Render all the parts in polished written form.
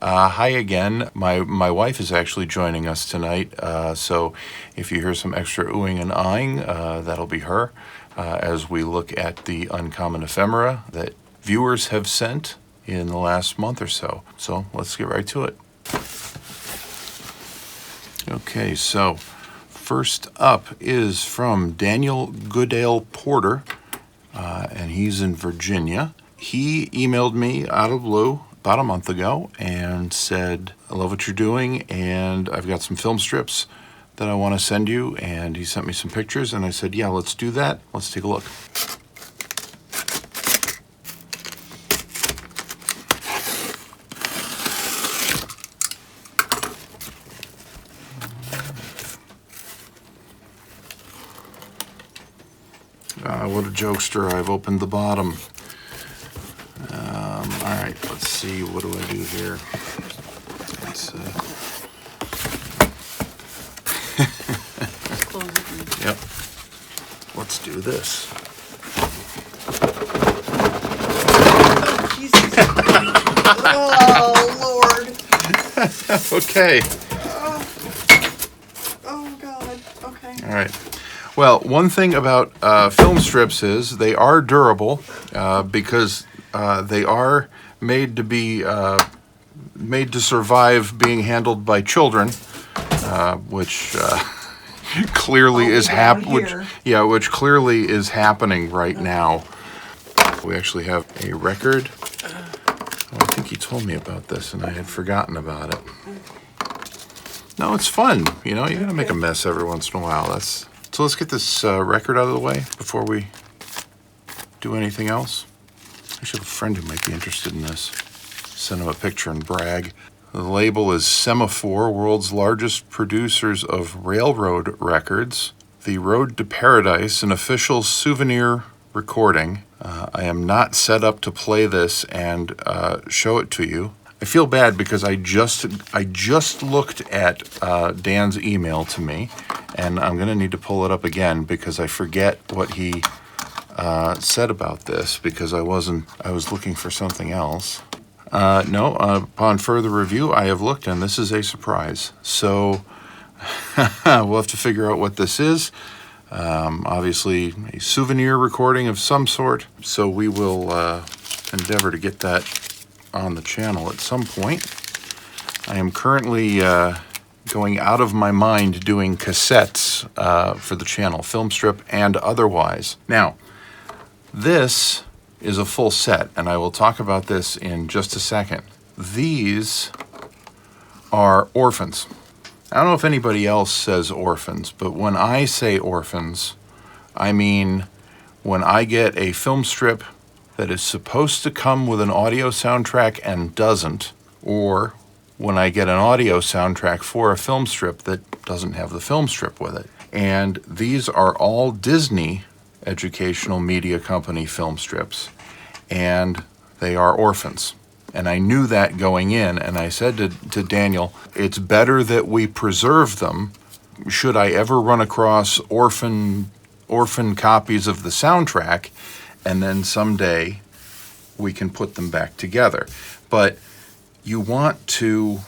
Hi again. My wife is actually joining us tonight, so if you hear some extra oohing and ahhing, that'll be her as we look at the uncommon ephemera that viewers have sent in the last month or so. So let's get right to it. Okay, so first up is from Daniel Goodale Porter, and he's in Virginia. He emailed me out of the blue about a month ago and said, I love what you're doing, and I've got some film strips that I want to send you. And he sent me some pictures, and I said, yeah, let's do that. Let's take a look. What a jokester. I've opened the bottom. All right, let's see. What do I do here? Let's, yep. Let's do this. Oh, Jesus. Oh, Lord. Okay. Oh, God. Okay. All right. Well, one thing about film strips is they are durable because they are made to survive being handled by children, which clearly is which clearly is happening right now. We actually have a record. Oh, I think he told me about this, and I had forgotten about it. No, it's fun. You know, you gotta make a mess every once in a while. So let's get this record out of the way before we do anything else. I should have a friend who might be interested in this. Send him a picture and brag. The label is Semaphore, world's largest producers of railroad records. The Road to Paradise, an official souvenir recording. I am not set up to play this and show it to you. I feel bad because I just looked at Dan's email to me, and I'm going to need to pull it up again because I forget what he said about this because I was looking for something else. No, upon further review, I have looked, and this is a surprise. So we'll have to figure out what this is. Obviously, a souvenir recording of some sort. So we will endeavor to get that on the channel at some point. I am currently going out of my mind doing cassettes for the channel, film strip and otherwise. Now, this is a full set, and I will talk about this in just a second. These are orphans. I don't know if anybody else says orphans, but when I say orphans, I mean when I get a film strip that is supposed to come with an audio soundtrack and doesn't, or when I get an audio soundtrack for a film strip that doesn't have the film strip with it. And these are all Disney Educational Media Company film strips, and they are orphans. And I knew that going in, and I said to Daniel, it's better that we preserve them. Should I ever run across orphan copies of the soundtrack, and then someday we can put them back together. But you want to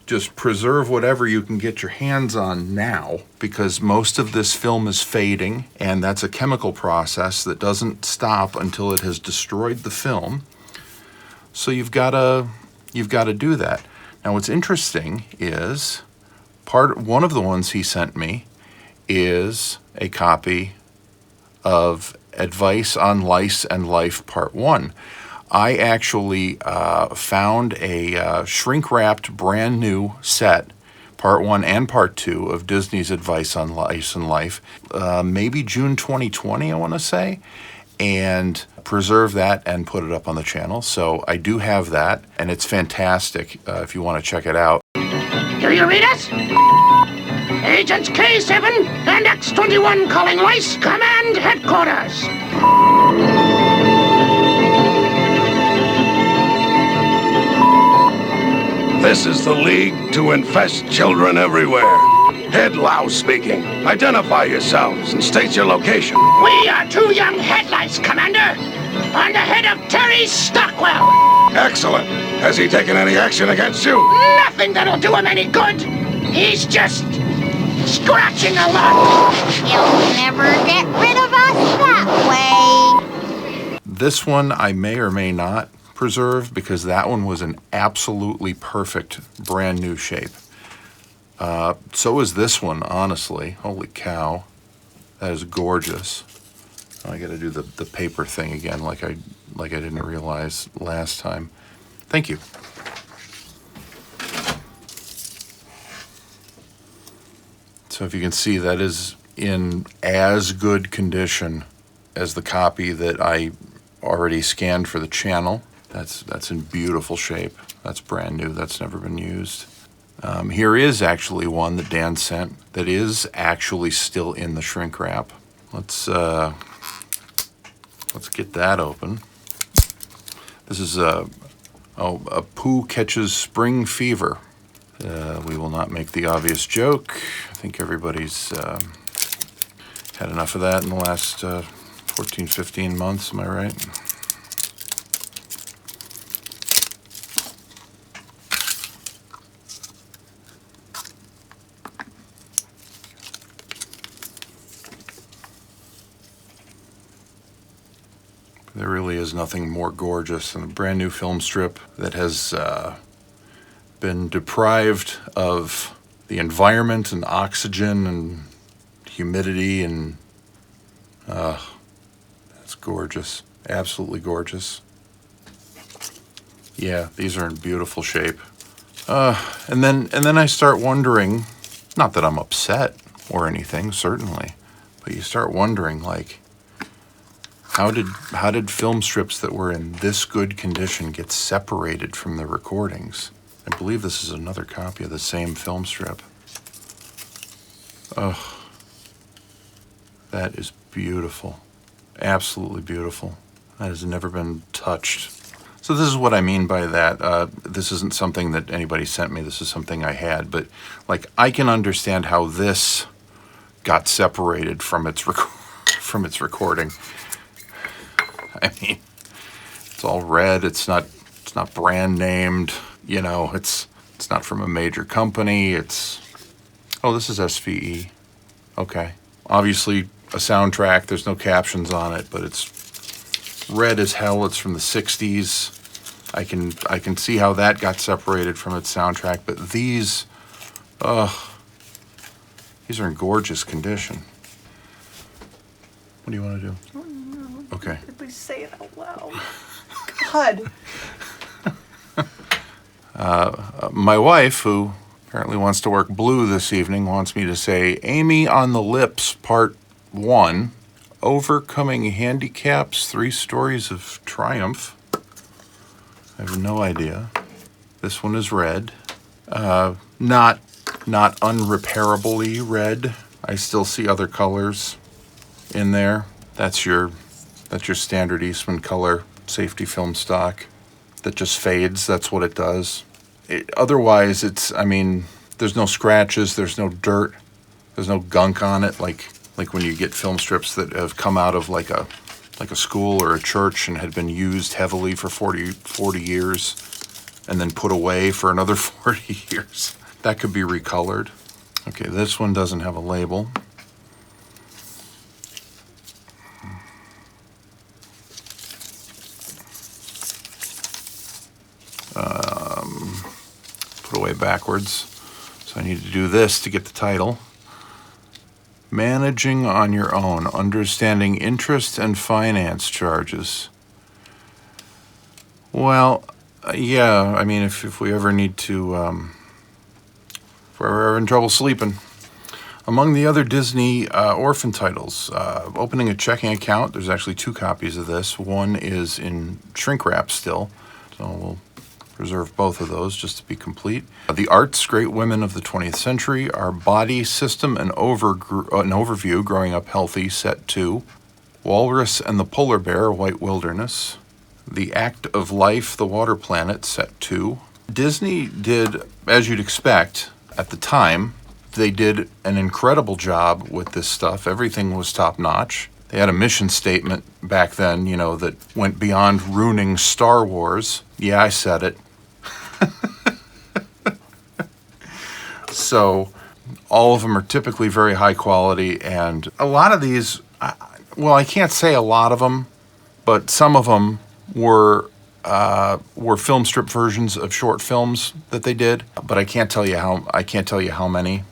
just preserve whatever you can get your hands on now, because most of this film is fading, and that's a chemical process that doesn't stop until it has destroyed the film. So you've got to do that. Now what's interesting is one of the ones he sent me is a copy of Advice on Lice and Life Part 1. I actually found a shrink-wrapped brand new set, Part 1 and Part 2 of Disney's Advice on Lice and Life, maybe June 2020, I want to say, and preserve that and put it up on the channel. So I do have that, and it's fantastic if you want to check it out. Do you read us? Agents K7 and X21 calling Lice, command headquarters. This is the League to infest children everywhere. Head Louse speaking. Identify yourselves and state your location. We are two young head lice, Commander. on the head of Terry Stockwell. Excellent. Has he taken any action against you? Nothing that'll do him any good. He's just scratching a lot. You'll never get rid of us that way. This one I may or may not preserve because that one was an absolutely perfect brand new shape. So is this one, honestly. Holy cow. That is gorgeous. I got to do the paper thing again like I didn't realize last time. Thank you. So if you can see, that is in as good condition as the copy that I already scanned for the channel. That's in beautiful shape. That's brand new. That's never been used. Here is actually one that Dan sent that is actually still in the shrink wrap. Let's get that open. This is a poo catches spring fever. We will not make the obvious joke. I think everybody's had enough of that in the last 14, 15 months. Am I right? There really is nothing more gorgeous than a brand new film strip that has been deprived of the environment and oxygen and humidity, and it's gorgeous, absolutely gorgeous. Yeah, these are in beautiful shape. And then I start wondering, not that I'm upset or anything, certainly, but you start wondering, like, how did film strips that were in this good condition get separated from the recordings? I believe this is another copy of the same film strip. Oh, that is beautiful. Absolutely beautiful. That has never been touched. So this is what I mean by that. This isn't something that anybody sent me. This is something I had. But, like, I can understand how this got separated from its recording. I mean, it's all red. It's not brand named. You know, it's not from a major company. Oh, this is SVE. Okay. Obviously a soundtrack. There's no captions on it, but it's red as hell. It's from the 60s. I can see how that got separated from its soundtrack, but these are in gorgeous condition. What do you want to do? Okay. Please say it out loud. God. My wife, who apparently wants to work blue this evening, wants me to say Amy on the Lips, Part 1, Overcoming Handicaps, 3 Stories of Triumph. I have no idea. This one is red. Not unrepairably red. I still see other colors in there. That's your standard Eastman color safety film stock that just fades. That's what it does. Otherwise, there's no scratches, there's no dirt, there's no gunk on it, like when you get film strips that have come out of like a school or a church and had been used heavily for 40 years and then put away for another 40 years. That could be recolored. Okay, this one doesn't have a label. Put away backwards. So I need to do this to get the title. Managing on Your Own, Understanding Interest and Finance Charges. Well, yeah, I mean, if we ever need to, if we're ever in trouble sleeping. Among the other Disney orphan titles, opening a checking account, there's actually 2 copies of this. One is in shrink wrap still, so we'll preserve both of those just to be complete. The Arts, Great Women of the 20th Century, Our Body System, an Overview, Growing Up Healthy, Set 2. Walrus and the Polar Bear, White Wilderness. The Act of Life, The Water Planet, Set 2. Disney did, as you'd expect, at the time, they did an incredible job with this stuff. Everything was top-notch. They had a mission statement back then, that went beyond ruining Star Wars. Yeah, I said it. So all of them are typically very high quality, and a lot of these, I can't say a lot of them, but some of them were film strip versions of short films that they did. But I can't tell you how many,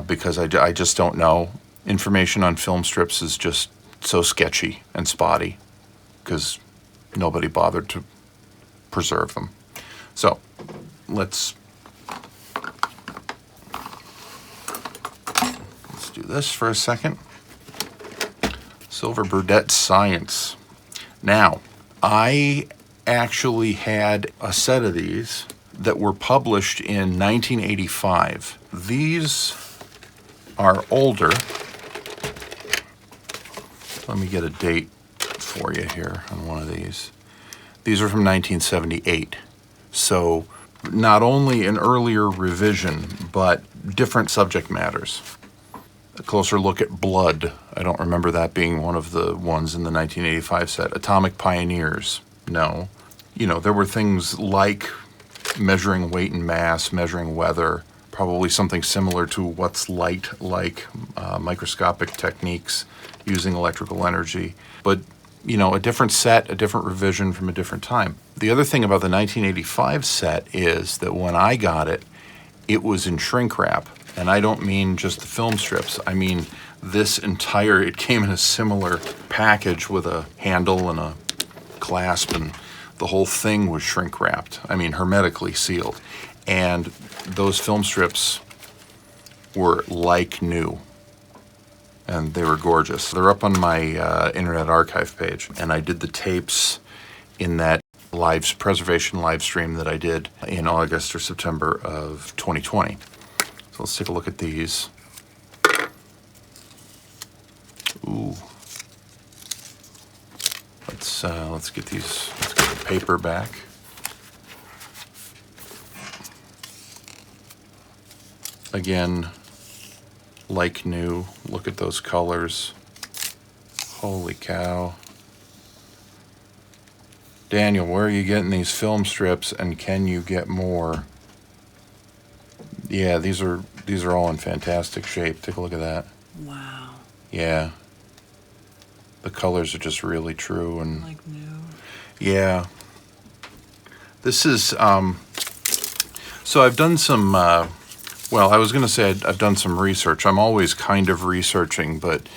because I just don't know. Information on film strips is just so sketchy and spotty because nobody bothered to preserve them. So let's do this for a second. Silver Burdette Science. Now, I actually had a set of these that were published in 1985. These are older. Let me get a date for you here on one of these. These are from 1978. So not only an earlier revision, but different subject matters. A closer look at blood. I don't remember that being one of the ones in the 1985 set. Atomic Pioneers. No. There were things like measuring weight and mass, measuring weather, probably something similar to what's light like, microscopic techniques using electrical energy. But, a different set, a different revision from a different time. The other thing about the 1985 set is that when I got it, it was in shrink wrap. And I don't mean just the film strips. I mean it came in a similar package with a handle and a clasp, and the whole thing was shrink wrapped. I mean, hermetically sealed. And those film strips were like new. And they were gorgeous. They're up on my Internet Archive page. And I did the tapes in that preservation live stream that I did in August or September of 2020. So let's take a look at these. Ooh. Let's get the paper back. Again, like new. Look at those colors. Holy cow. Daniel, where are you getting these film strips, and can you get more? Yeah, these are all in fantastic shape. Take a look at that. Wow. Yeah. The colors are just really true and Like new. Yeah. This is so I've done some I was going to say I've done some research. I'm always kind of researching, but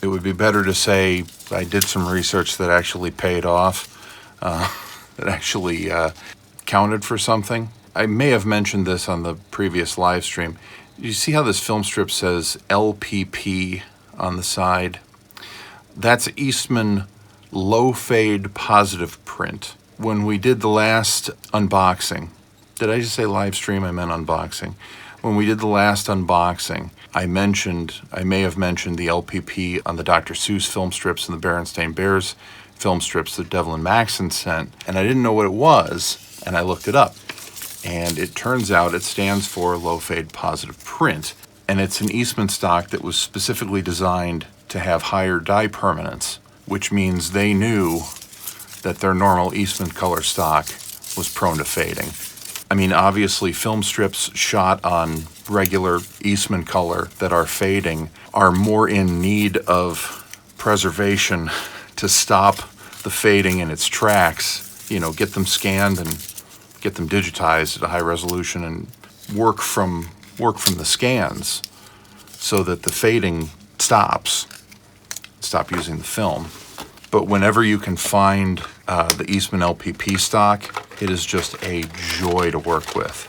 it would be better to say I did some research that actually paid off, that actually counted for something. I may have mentioned this on the previous live stream. You see how this film strip says LPP on the side? That's Eastman low fade positive print. When we did the last unboxing, did I just say live stream? I meant unboxing. When we did the last unboxing, I may have mentioned the LPP on the Dr. Seuss film strips and the Berenstain Bears film strips that Devlin Maxson sent, and I didn't know what it was, and I looked it up. And it turns out it stands for low fade positive print, and it's an Eastman stock that was specifically designed to have higher dye permanence, which means they knew that their normal Eastman color stock was prone to fading. I mean, obviously, film strips shot on regular Eastman color that are fading are more in need of preservation to stop the fading in its tracks, get them scanned and get them digitized at a high resolution and work from the scans so that the fading stops. Stop using the film. But whenever you can find the Eastman LPP stock, it is just a joy to work with.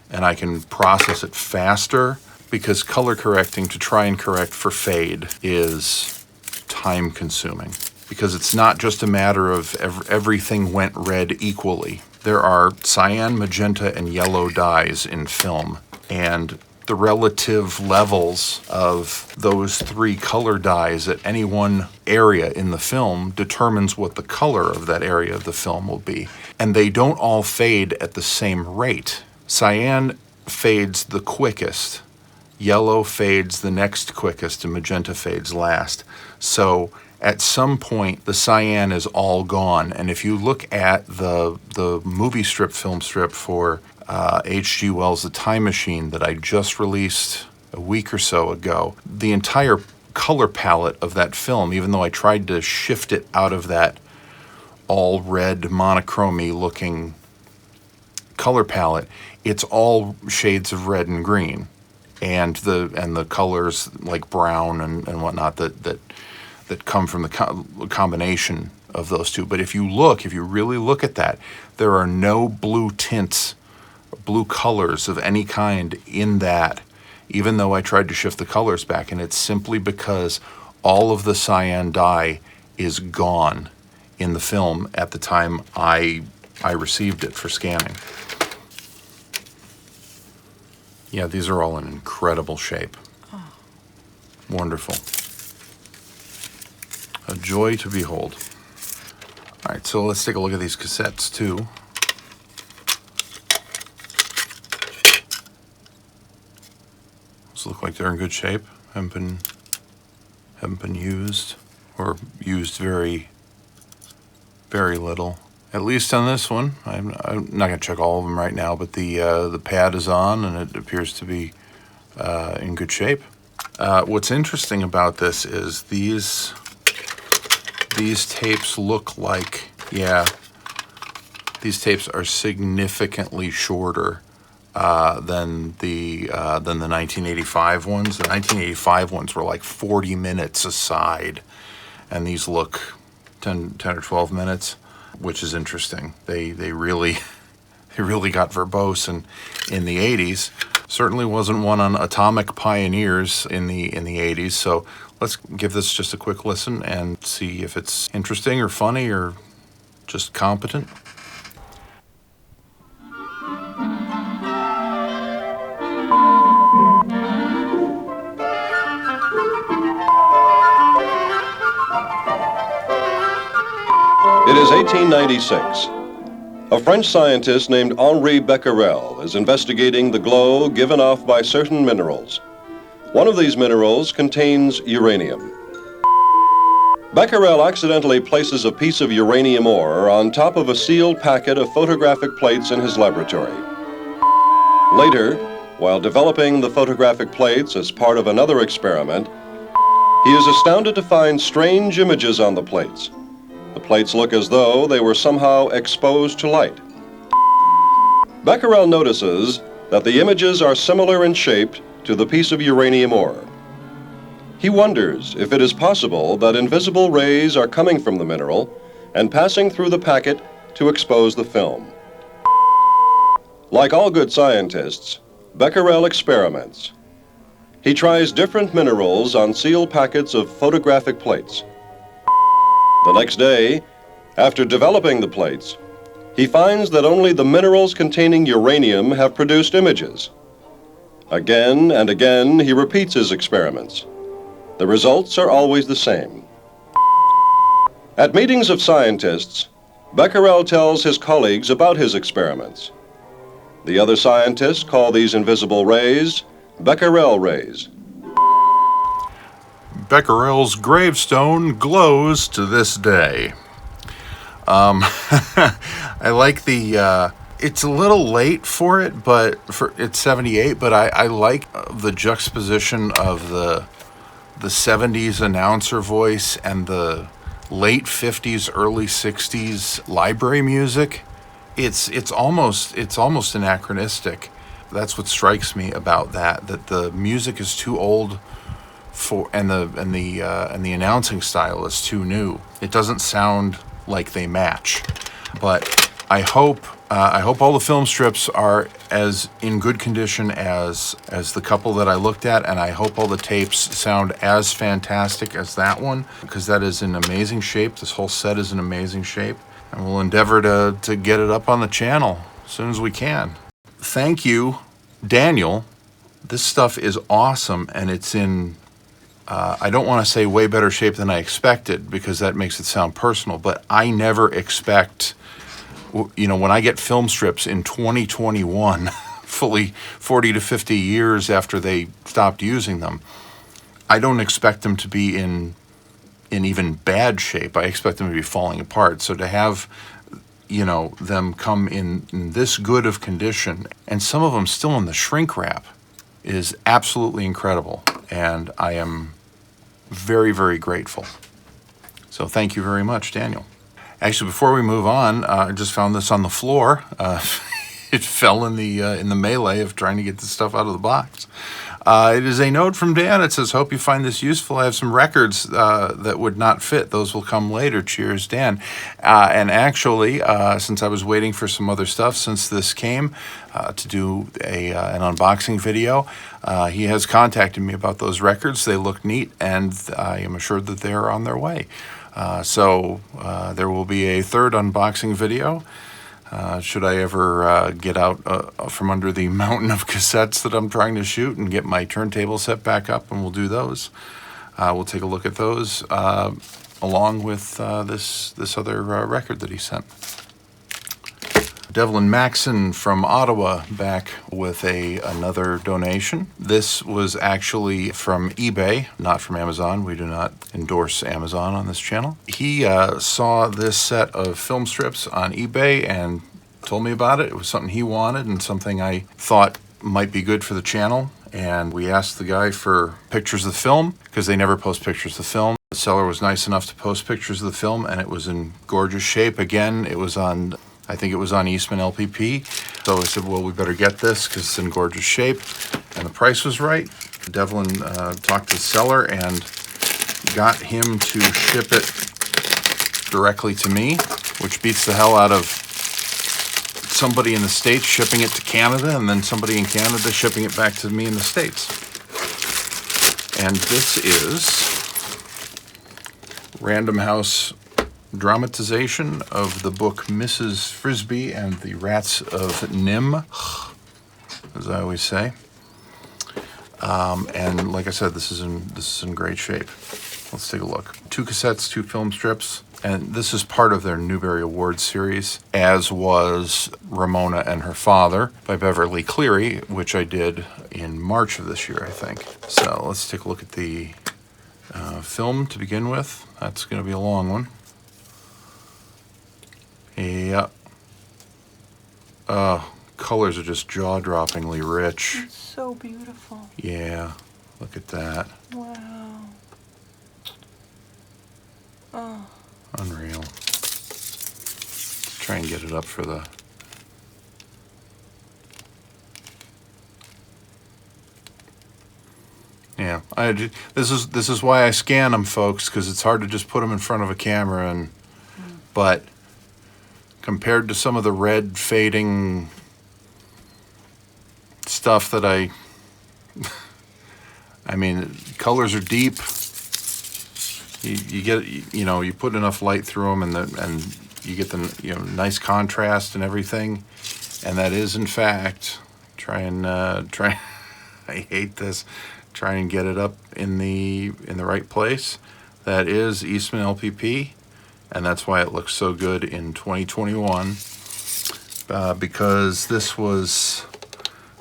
And I can process it faster because color correcting to try and correct for fade is time consuming. Because it's not just a matter of everything went red equally. There are cyan, magenta, and yellow dyes in film, and the relative levels of those three color dyes at any one area in the film determines what the color of that area of the film will be. And they don't all fade at the same rate. Cyan fades the quickest, yellow fades the next quickest and magenta fades last. So at some point, the cyan is all gone. And if you look at the movie strip, film strip for H.G. Wells' The Time Machine that I just released a week or so ago, the entire color palette of that film, even though I tried to shift it out of that all red monochromy looking color palette, it's all shades of red and green, and the colors like brown and whatnot that come from the combination of those two. But if you really look at that, there are no blue tints, blue colors of any kind in that, even though I tried to shift the colors back, and it's simply because all of the cyan dye is gone in the film at the time I received it for scanning. Yeah, these are all in incredible shape. Oh. Wonderful. A joy to behold. All right, so let's take a look at these cassettes too. Those look like they're in good shape. Haven't been used, or used very, very little. At least on this one. I'm not going to check all of them right now, but the pad is on and it appears to be in good shape. What's interesting about this is these tapes look like, these tapes are significantly shorter than the 1985 ones. The 1985 ones were like 40 minutes a side, and these look 10 or 12 minutes, which is interesting. They really got verbose in the 80s. Certainly wasn't one on Atomic Pioneers in the 80s. So let's give this just a quick listen and see if it's interesting or funny or just competent. It is 1896. A French scientist named Henri Becquerel is investigating the glow given off by certain minerals. One of these minerals contains uranium. Becquerel accidentally places a piece of uranium ore on top of a sealed packet of photographic plates in his laboratory. Later, while developing the photographic plates as part of another experiment, he is astounded to find strange images on the plates. The plates look as though they were somehow exposed to light. Becquerel notices that the images are similar in shape to the piece of uranium ore. He wonders if it is possible that invisible rays are coming from the mineral and passing through the packet to expose the film. Like all good scientists, Becquerel experiments. He tries different minerals on sealed packets of photographic plates. The next day, after developing the plates, he finds that only the minerals containing uranium have produced images. Again and again, he repeats his experiments. The results are always the same. At meetings of scientists, Becquerel tells his colleagues about his experiments. The other scientists call these invisible rays Becquerel rays. Becquerel's gravestone glows to this day. I like the, it's a little late for it, but it's 78, but I like the juxtaposition of the 70s announcer voice and the late 50s, early 60s library music. It's almost anachronistic. That's what strikes me about that the music is too old and the announcing style is too new. It doesn't sound like they match. But I hope all the film strips are as in good condition as the couple that I looked at, and I hope all the tapes sound as fantastic as that one, because that is in amazing shape. This whole set is in amazing shape, and we'll endeavor to get it up on the channel as soon as we can. Thank you, Daniel. This stuff is awesome, and it's in I don't want to say way better shape than I expected, because that makes it sound personal, but I never expect, when I get film strips in 2021 fully 40 to 50 years after they stopped using them. I don't expect them to be in even bad shape. I expect them to be falling apart. So to have, you know, them come in this good of condition, and some of them still in the shrink wrap, is absolutely incredible. And I am very, very grateful. So thank you very much, Daniel. Actually, before we move on, I just found this on the floor. It fell in the melee of trying to get this stuff out of the box. It is a note from Dan. It says, hope you find this useful. I have some records that would not fit. Those will come later. Cheers, Dan. And actually, since I was waiting for some other stuff since this came to do an unboxing video, he has contacted me about those records. They look neat, and I am assured that they are on their way. So there will be a third unboxing video. Should I ever get out from under the mountain of cassettes that I'm trying to shoot and get my turntable set back up, and we'll do those. We'll take a look at those along with this other record that he sent. Devlin Maxon from Ottawa back with another donation. This was actually from eBay, not from Amazon. We do not endorse Amazon on this channel. He saw this set of film strips on eBay and told me about it. It was something he wanted and something I thought might be good for the channel. And we asked the guy for pictures of the film because they never post pictures of the film. The seller was nice enough to post pictures of the film, and it was in gorgeous shape. Again, it was on, I think it was on Eastman LPP. So I said, well, we better get this because it's in gorgeous shape. And the price was right. Devlin talked to the seller and got him to ship it directly to me, which beats the hell out of somebody in the States shipping it to Canada and then somebody in Canada shipping it back to me in the States. And this is Random House dramatization of the book Mrs. Frisbee and the Rats of NIMH, as I always say. And like I said, this is in great shape. Let's take a look. 2 cassettes, 2 film strips, and this is part of their Newbery Awards series, as was Ramona and Her Father by Beverly Cleary, which I did in March of this year, I think. So let's take a look at the film to begin with. That's going to be a long one. Yeah. Colors are just jaw-droppingly rich. It's so beautiful. Yeah, look at that. Wow. Oh. Unreal. Try and get it up for the... Yeah, this is why I scan them, folks, because it's hard to just put them in front of a camera and... But compared to some of the red fading stuff that I mean, colors are deep. You get, you know, you put enough light through them, and you get the, you know, nice contrast and everything. And that is, in fact, I hate this. Try and get it up in the right place. That is Eastman LPP, and that's why it looks so good in 2021. Because this was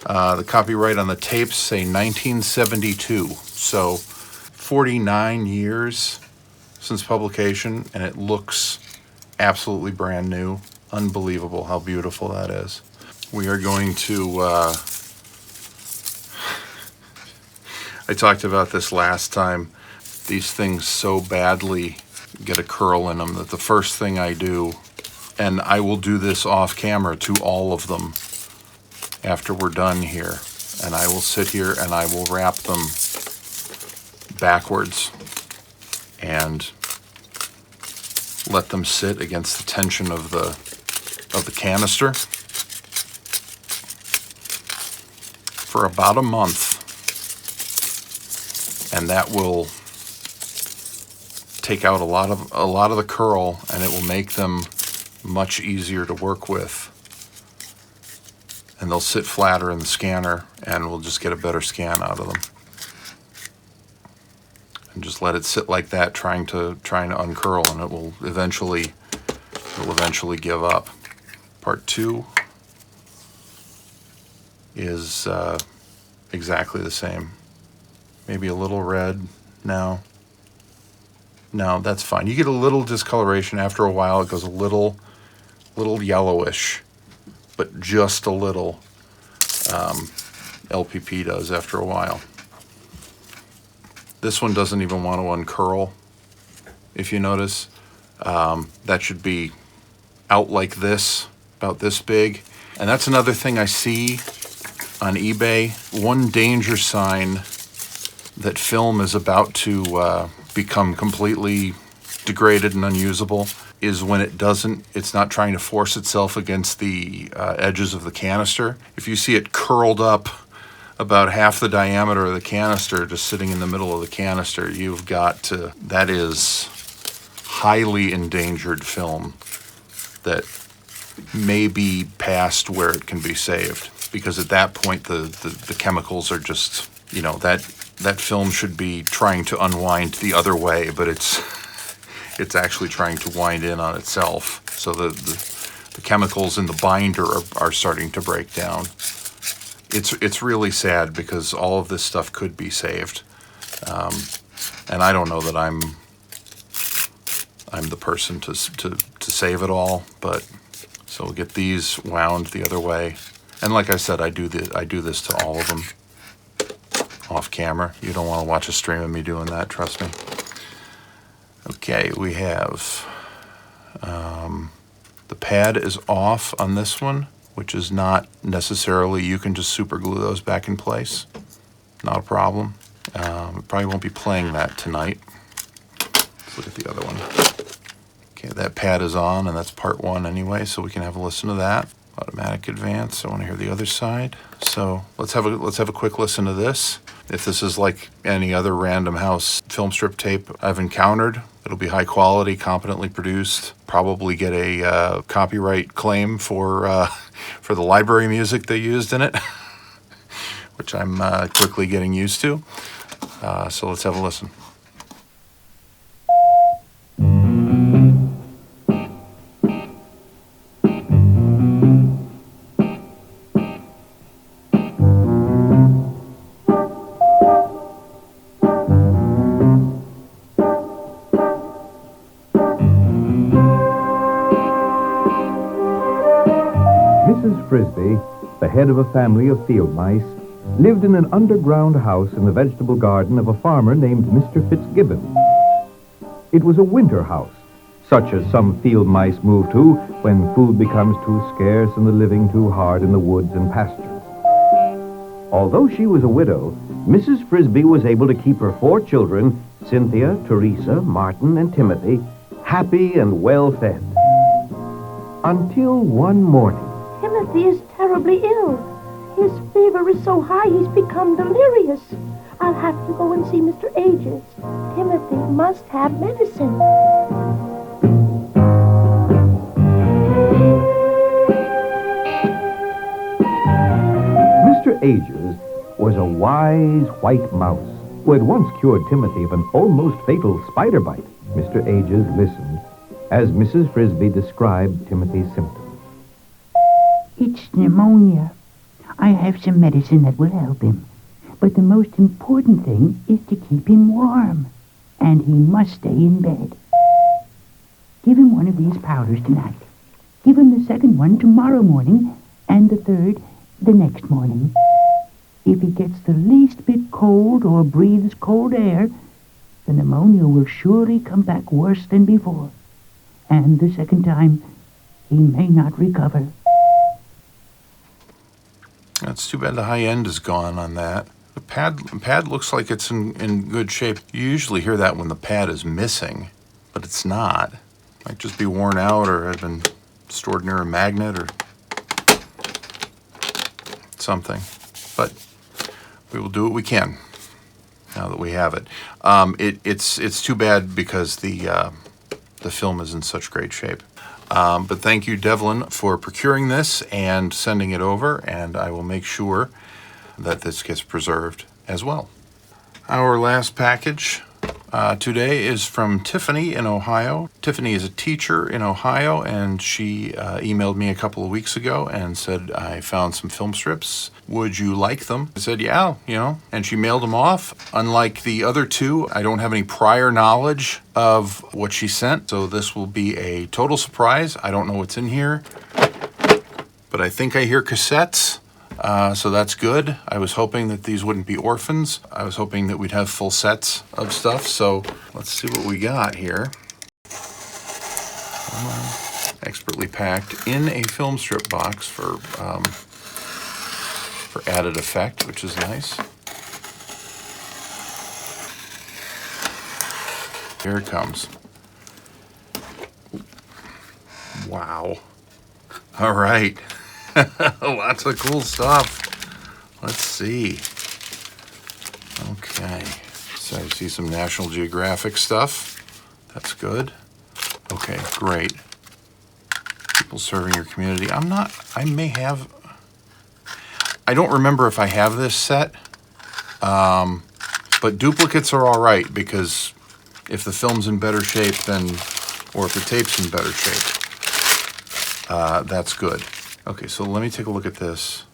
the copyright on the tapes say 1972, so 49 years since publication, and it looks absolutely brand new. Unbelievable how beautiful that is. We are going to I talked about this last time. These things so badly get a curl in them that the first thing I do, and I will do this off camera to all of them after we're done here, and I will sit here and I will wrap them backwards and let them sit against the tension of the canister for about a month. And that will take out a lot of the curl, and it will make them much easier to work with. And they'll sit flatter in the scanner, and we'll just get a better scan out of them. And just let it sit like that, trying to uncurl, and it will eventually give up. Part 2. is exactly the same. Maybe a little red. No, that's fine. You get a little discoloration after a while. It goes a little yellowish, but just a little. LPP does after a while. This one doesn't even want to uncurl. If you notice, that should be out like this, about this big. And that's another thing I see on eBay. One danger sign that film is about to become completely degraded and unusable is when it's not trying to force itself against the edges of the canister. If you see it curled up about half the diameter of the canister, just sitting in the middle of the canister, that is highly endangered film that may be past where it can be saved. Because at that point, the chemicals are just, that film should be trying to unwind the other way, but it's actually trying to wind in on itself. So the chemicals in the binder are starting to break down. It's really sad because all of this stuff could be saved. And I don't know that I'm the person to save it all, but so we'll get these wound the other way. And like I said, I do this to all of them off camera. You don't want to watch a stream of me doing that, trust me. Okay, we have the pad is off on this one, which is not necessarily, you can just super glue those back in place. Not a problem. Probably won't be playing that tonight. Let's look at the other one. Okay, that pad is on, and that's part one anyway, so we can have a listen to that. Automatic advance. I want to hear the other side. So let's have a quick listen to this. If this is like any other Random House film strip tape I've encountered, it'll be high quality, competently produced. Probably get a copyright claim for the library music they used in it, which I'm quickly getting used to. So let's have a listen. Frisbee, the head of a family of field mice, lived in an underground house in the vegetable garden of a farmer named Mr. Fitzgibbon. It was a winter house, such as some field mice move to when food becomes too scarce and the living too hard in the woods and pastures. Although she was a widow, Mrs. Frisbee was able to keep her 4 children, Cynthia, Teresa, Martin, and Timothy, happy and well-fed. Until one morning. Timothy is terribly ill. His fever is so high he's become delirious. I'll have to go and see Mr. Ages. Timothy must have medicine. Mr. Ages was a wise white mouse who had once cured Timothy of an almost fatal spider bite. Mr. Ages listened as Mrs. Frisbee described Timothy's symptoms. It's pneumonia. I have some medicine that will help him. But the most important thing is to keep him warm. And he must stay in bed. Give him one of these powders tonight. Give him the second one tomorrow morning, and the third the next morning. If he gets the least bit cold or breathes cold air, the pneumonia will surely come back worse than before. And the second time, he may not recover. That's too bad the high end is gone on that. The pad looks like it's in good shape. You usually hear that when the pad is missing, but it's not. Might just be worn out or have been stored near a magnet or something. But we will do what we can now that we have it. It's too bad because the film is in such great shape. But thank you, Devlin, for procuring this and sending it over, and I will make sure that this gets preserved as well. Our last package Today is from Tiffany in Ohio. Tiffany is a teacher in Ohio, and she emailed me a couple of weeks ago and said, I found some film strips. Would you like them? I said, yeah, and she mailed them off. Unlike the other two, I don't have any prior knowledge of what she sent, so this will be a total surprise. I don't know what's in here, but I think I hear cassettes. So that's good. I was hoping that these wouldn't be orphans. I was hoping that we'd have full sets of stuff. So let's see what we got here. Expertly packed in a film strip box for added effect, which is nice. Here it comes. Wow. All right. Lots of cool stuff. Let's see. Okay. So I see some National Geographic stuff. That's good. Okay, great. People serving your community. I don't remember if I have this set, but duplicates are all right, because if the film's in better shape, or if the tape's in better shape, that's good. Okay, so let me take a look at this.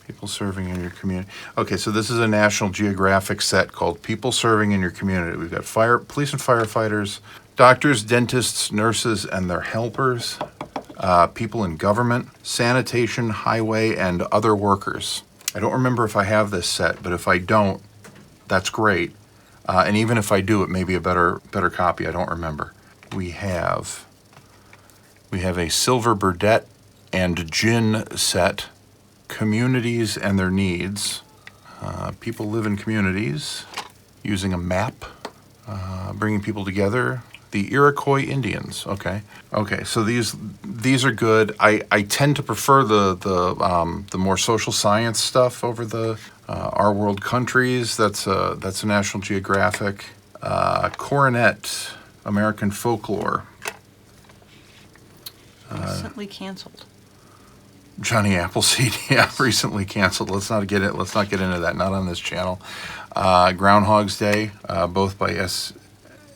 People serving in your community. Okay, so this is a National Geographic set called People Serving in Your Community. We've got police and firefighters, doctors, dentists, nurses, and their helpers, people in government, sanitation, highway, and other workers. I don't remember if I have this set, but if I don't, that's great. And even if I do, it may be a better copy. I don't remember. We have a silver Burdette and gin set, communities and their needs. People live in communities using a map, bringing people together. The Iroquois Indians. Okay, so these are good. I tend to prefer the more social science stuff over the Our World Countries. That's a National Geographic. Coronet, American Folklore. Recently canceled. Johnny Appleseed, yeah, recently canceled. Let's not get into that. Not on this channel. Groundhog's Day, both by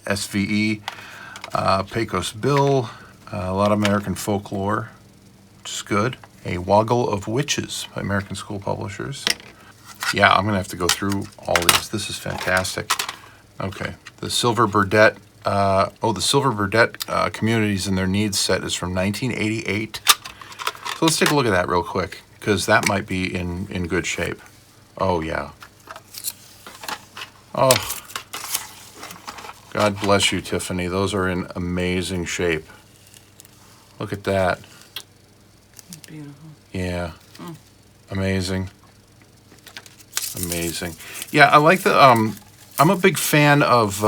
SVE. Pecos Bill, a lot of American Folklore, which is good. A Woggle of Witches by American School Publishers. Yeah, I'm gonna have to go through all these. This is fantastic. Okay, the Silver Burdette. The Silver Burdette Communities and Their Needs set is from 1988. So let's take a look at that real quick, because that might be in good shape. Oh, yeah. Oh, God bless you, Tiffany. Those are in amazing shape. Look at that. Beautiful. Yeah. Amazing. Amazing. Yeah, I like the. I'm a big fan of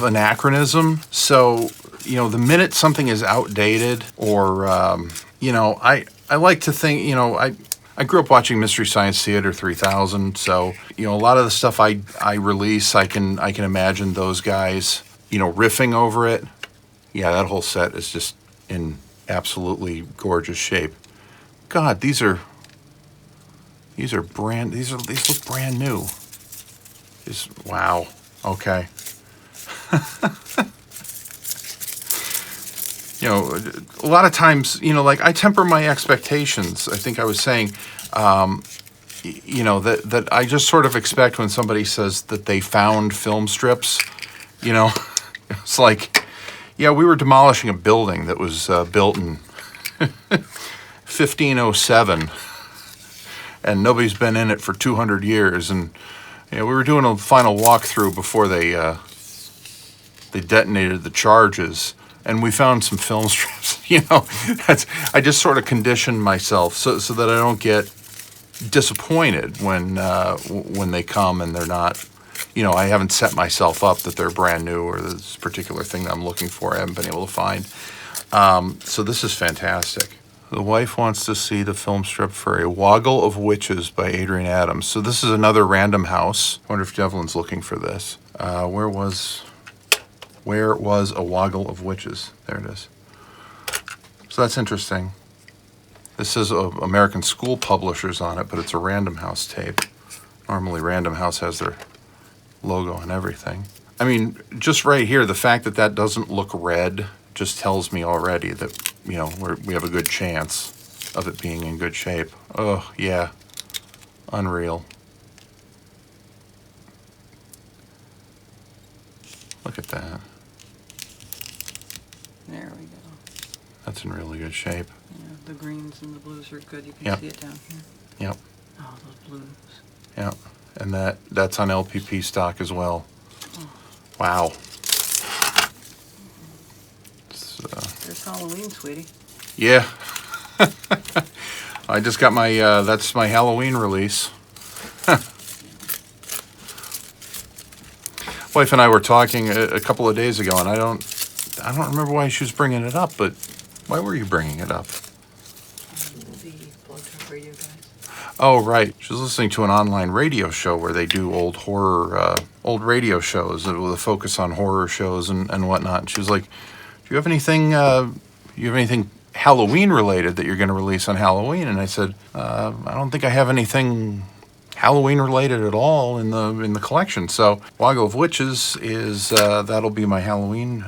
anachronism. So, the minute something is outdated, or I like to think, I grew up watching Mystery Science Theater 3000, so a lot of the stuff I release, I can imagine those guys riffing over it. Yeah, that whole set is just in absolutely gorgeous shape. God, these look brand new. Wow. Okay. A lot of times, I temper my expectations. I think I was saying, that I just sort of expect when somebody says that they found film strips, it's like, yeah, we were demolishing a building that was built in 1507, and nobody's been in it for 200 years, and we were doing a final walkthrough before they detonated the charges. And we found some film strips. I just sort of condition myself so that I don't get disappointed when they come and they're not. I haven't set myself up that they're brand new or this particular thing that I'm looking for I haven't been able to find. So this is fantastic. The wife wants to see the film strip for A Woggle of Witches by Adrian Adams. So this is another Random House. I wonder if Devlin's looking for this. Where was A Woggle of Witches? There it is. So that's interesting. This says American School Publishers on it, but it's a Random House tape. Normally Random House has their logo and everything. I mean, just right here, the fact that that doesn't look red just tells me already that, you know, we have a good chance of it being in good shape. Oh, yeah. Unreal. Look at that. There we go. That's in really good shape. Yeah, the greens and the blues are good. You can Yep. see it down here. Yep. Oh, those blues. Yep. And that's on LPP stock as well. Wow. There's Halloween, sweetie. Yeah. I just got my, that's my Halloween release. Wife and I were talking a couple of days ago, and I don't remember why she was bringing it up, but why were you bringing it up? The Blog Talk Radio guys. Oh, right. She was listening to an online radio show where they do old horror, old radio shows with a focus on horror shows and whatnot. And she was like, "Do you have anything Halloween related that you're going to release on Halloween?" And I said, "I don't think I have anything Halloween related at all in the collection." So Waggle of Witches is that'll be my Halloween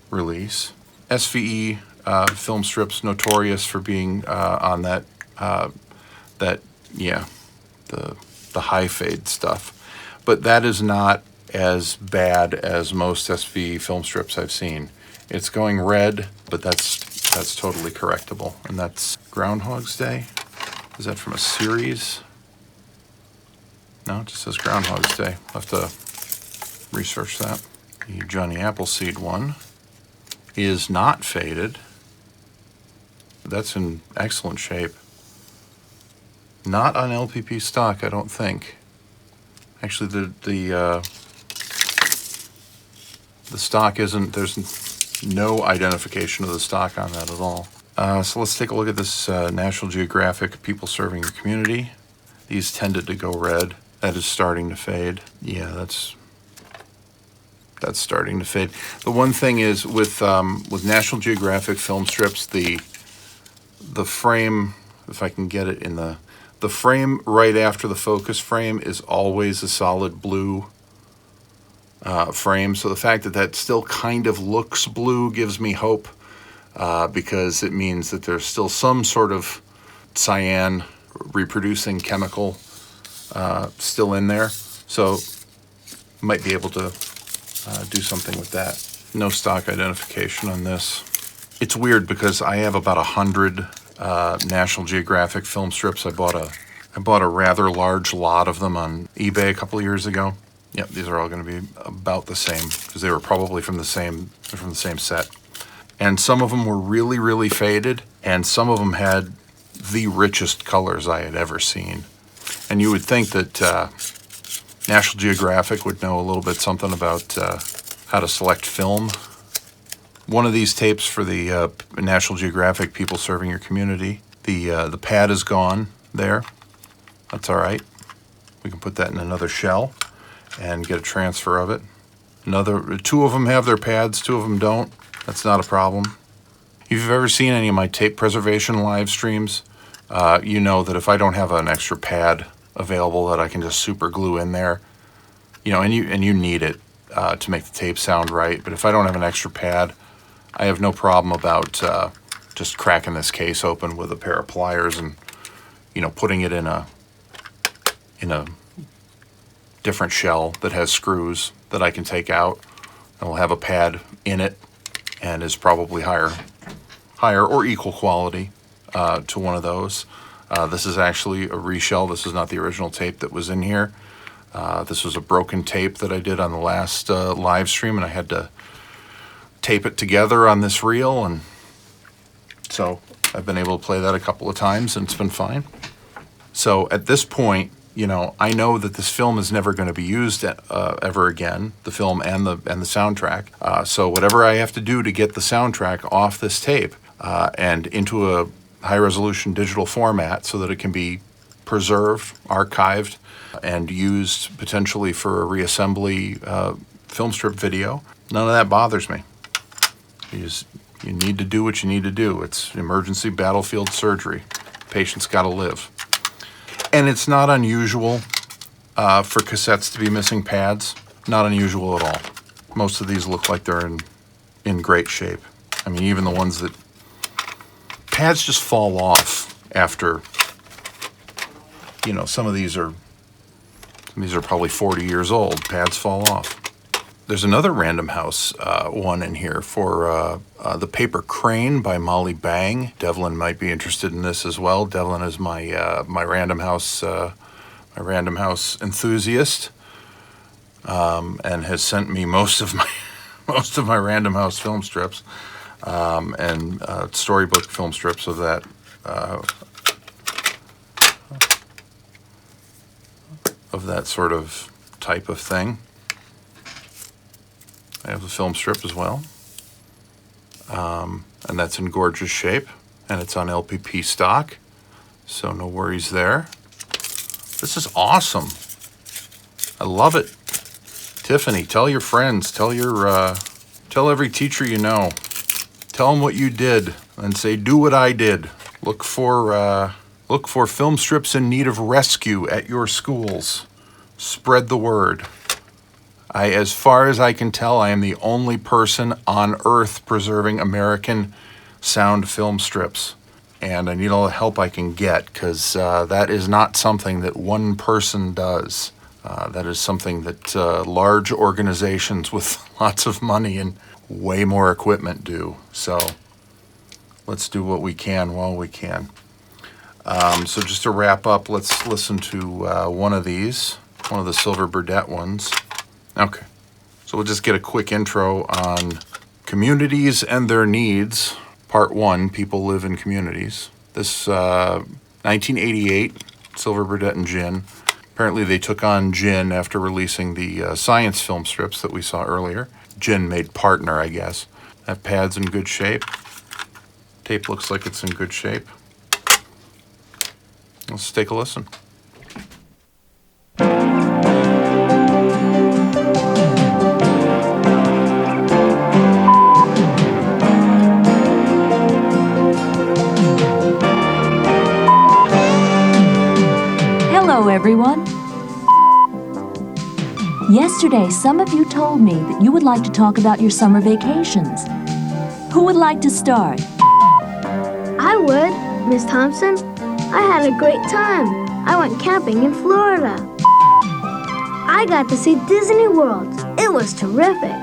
release. SVE film strips, notorious for being on the high fade stuff, but that is not as bad as most SVE film strips I've seen. It's going red, but that's totally correctable. And that's Groundhog's Day. Is that from a series? No, it just says Groundhog's Day. I'll have to research that. The Johnny Appleseed one is not faded. That's in excellent shape. Not on LPP stock, I don't think. Actually, the stock isn't, there's no identification of the stock on that at all. So let's take a look at this National Geographic People Serving Your Community. These tended to go red. That is starting to fade. Yeah, that's starting to fade. The one thing is with National Geographic film strips, the frame, if I can get it in the frame right after the focus frame is always a solid blue frame. So the fact that still kind of looks blue gives me hope because it means that there's still some sort of cyan reproducing chemical still in there. So might be able to do something with that. No stock identification on this. It's weird because I have about 100 National Geographic film strips. I bought a rather large lot of them on eBay a couple of years ago. Yep, these are all going to be about the same because they were probably from the same set. And some of them were really, really faded, and some of them had the richest colors I had ever seen. And you would think that National Geographic would know a little bit something about how to select film. One of these tapes for the National Geographic People Serving Your Community, the pad is gone there. That's all right. We can put that in another shell and get a transfer of it. Two of them have their pads, two of them don't. That's not a problem. If you've ever seen any of my tape preservation live streams, you know that if I don't have an extra pad available that I can just super glue in there, you know, and you need it to make the tape sound right. But if I don't have an extra pad, I have no problem about just cracking this case open with a pair of pliers and, you know, putting it in a different shell that has screws that I can take out. And will have a pad in it and is probably higher or equal quality to one of those. This is actually a reshell. This is not the original tape that was in here. This was a broken tape that I did on the last live stream, and I had to tape it together on this reel, and so I've been able to play that a couple of times, and it's been fine. So at this point, you know, I know that this film is never going to be used ever again, the film and the soundtrack. So whatever I have to do to get the soundtrack off this tape and into a high-resolution digital format so that it can be preserved, archived, and used potentially for a reassembly film strip video, none of that bothers me. You need to do what you need to do. It's emergency battlefield surgery. Patient's got to live. And it's not unusual for cassettes to be missing pads. Not unusual at all. Most of these look like they're in great shape. I mean, even the ones that pads just fall off after, you know, some of these are probably 40 years old. Pads fall off. There's another Random House one in here for The Paper Crane by Molly Bang. Devlin might be interested in this as well. Devlin is my my Random House enthusiast, and has sent me most of my Random House film strips and storybook film strips of that. Of that sort of type of thing. I have the film strip as well. And that's in gorgeous shape. And it's on LPP stock. So no worries there. This is awesome. I love it. Tiffany, tell your friends. Tell every teacher you know. Tell them what you did. And say, do what I did. Look for film strips in need of rescue at your schools. Spread the word. As far as I can tell, I am the only person on earth preserving American sound film strips. And I need all the help I can get, because that is not something that one person does. That is something that large organizations with lots of money and way more equipment do. So let's do what we can while we can. So just to wrap up, let's listen to one of these, one of the Silver Burdette ones. Okay, so we'll just get a quick intro on communities and their needs. Part 1, people live in communities. This 1988, Silver Burdette and Gin. Apparently they took on Gin after releasing the science film strips that we saw earlier. Gin made Partner, I guess. That pad's in good shape. Tape looks like it's in good shape. Let's take a listen. Hello, everyone. Yesterday, some of you told me that you would like to talk about your summer vacations. Who would like to start? I would, Miss Thompson. I had a great time. I went camping in Florida. I got to see Disney World. It was terrific.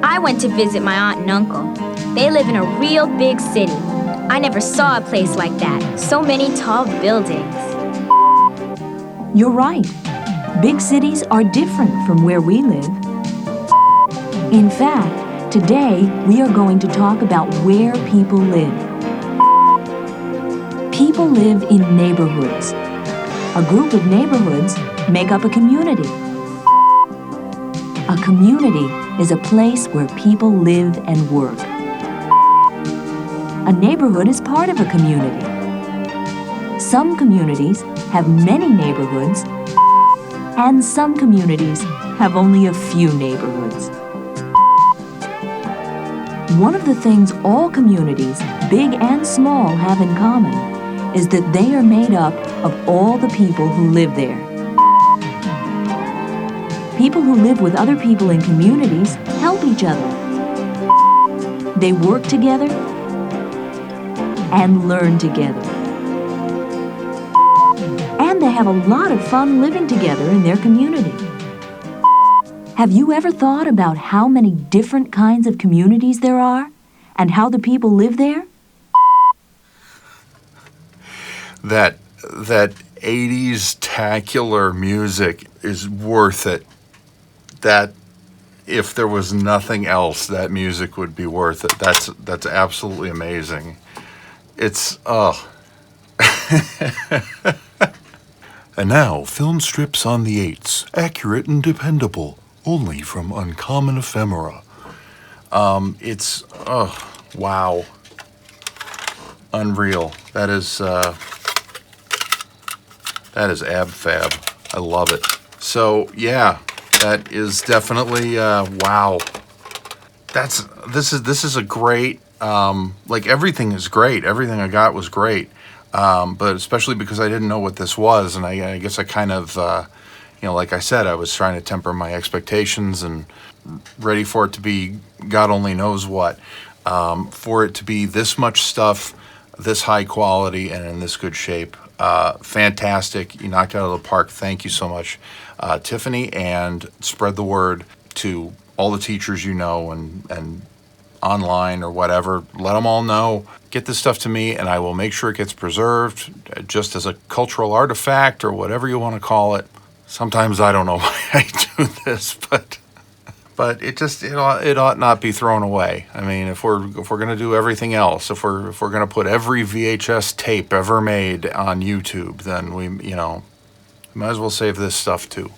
I went to visit my aunt and uncle. They live in a real big city. I never saw a place like that. So many tall buildings. You're right. Big cities are different from where we live. In fact, today we are going to talk about where people live. People live in neighborhoods. A group of neighborhoods make up a community. A community is a place where people live and work. A neighborhood is part of a community. Some communities have many neighborhoods, and some communities have only a few neighborhoods. One of the things all communities, big and small, have in common is that they are made up of all the people who live there. People who live with other people in communities help each other. They work together and learn together. And they have a lot of fun living together in their community. Have you ever thought about how many different kinds of communities there are and how the people live there? That 80s-tacular music is worth it. That, if there was nothing else, that music would be worth it. That's absolutely amazing. It's, And now, film strips on the 8s. Accurate and dependable. Only from Uncommon Ephemera. Wow. Unreal. That is ab fab. I love it. So, yeah, that is definitely, wow. This is a great, like everything is great. Everything I got was great. but especially because I didn't know what this was, and I guess I kind of, like I said, I was trying to temper my expectations and ready for it to be God only knows what. For it to be this much stuff, this high quality, and in this good shape, fantastic. You knocked it out of the park. Thank you so much, Tiffany, and spread the word to all the teachers you know and online or whatever. Let them all know. Get this stuff to me, and I will make sure it gets preserved just as a cultural artifact or whatever you want to call it. Sometimes I don't know why I do this, but it ought not be thrown away. I mean, if we're going to do everything else, if we're going to put every VHS tape ever made on YouTube, then we might as well save this stuff too.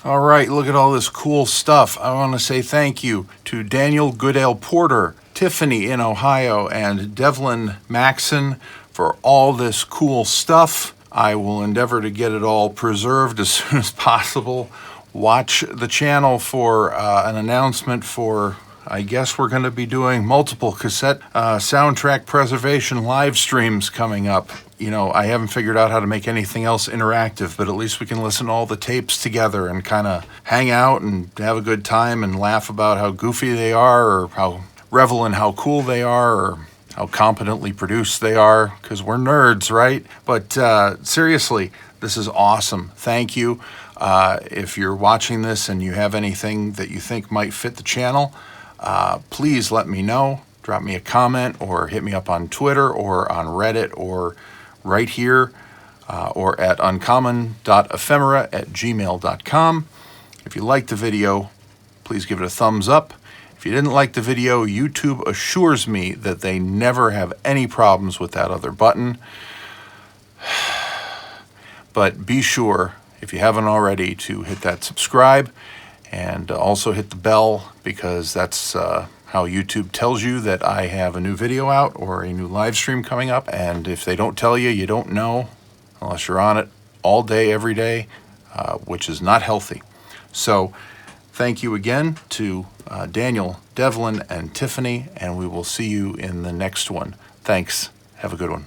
All right, look at all this cool stuff. I want to say thank you to Daniel Goodale Porter, Tiffany in Ohio, and Devlin Maxon for all this cool stuff. I will endeavor to get it all preserved as soon as possible. Watch the channel for an announcement for, I guess we're going to be doing multiple cassette soundtrack preservation live streams coming up. I haven't figured out how to make anything else interactive, but at least we can listen to all the tapes together and kind of hang out and have a good time and laugh about how goofy they are, or how revel in how cool they are, or how competently produced they are, because we're nerds, right? But seriously, this is awesome. Thank you. If you're watching this and you have anything that you think might fit the channel, please let me know. Drop me a comment or hit me up on Twitter or on Reddit or right here or at uncommon.ephemera@gmail.com. If you liked the video, please give it a thumbs up. If you didn't like the video, YouTube assures me that they never have any problems with that other button. But be sure, if you haven't already, to hit that subscribe and also hit the bell, because that's how YouTube tells you that I have a new video out or a new live stream coming up. And if they don't tell you, you don't know, unless you're on it all day, every day, which is not healthy. So thank you again to Daniel, Devlin, and Tiffany, and we will see you in the next one. Thanks. Have a good one.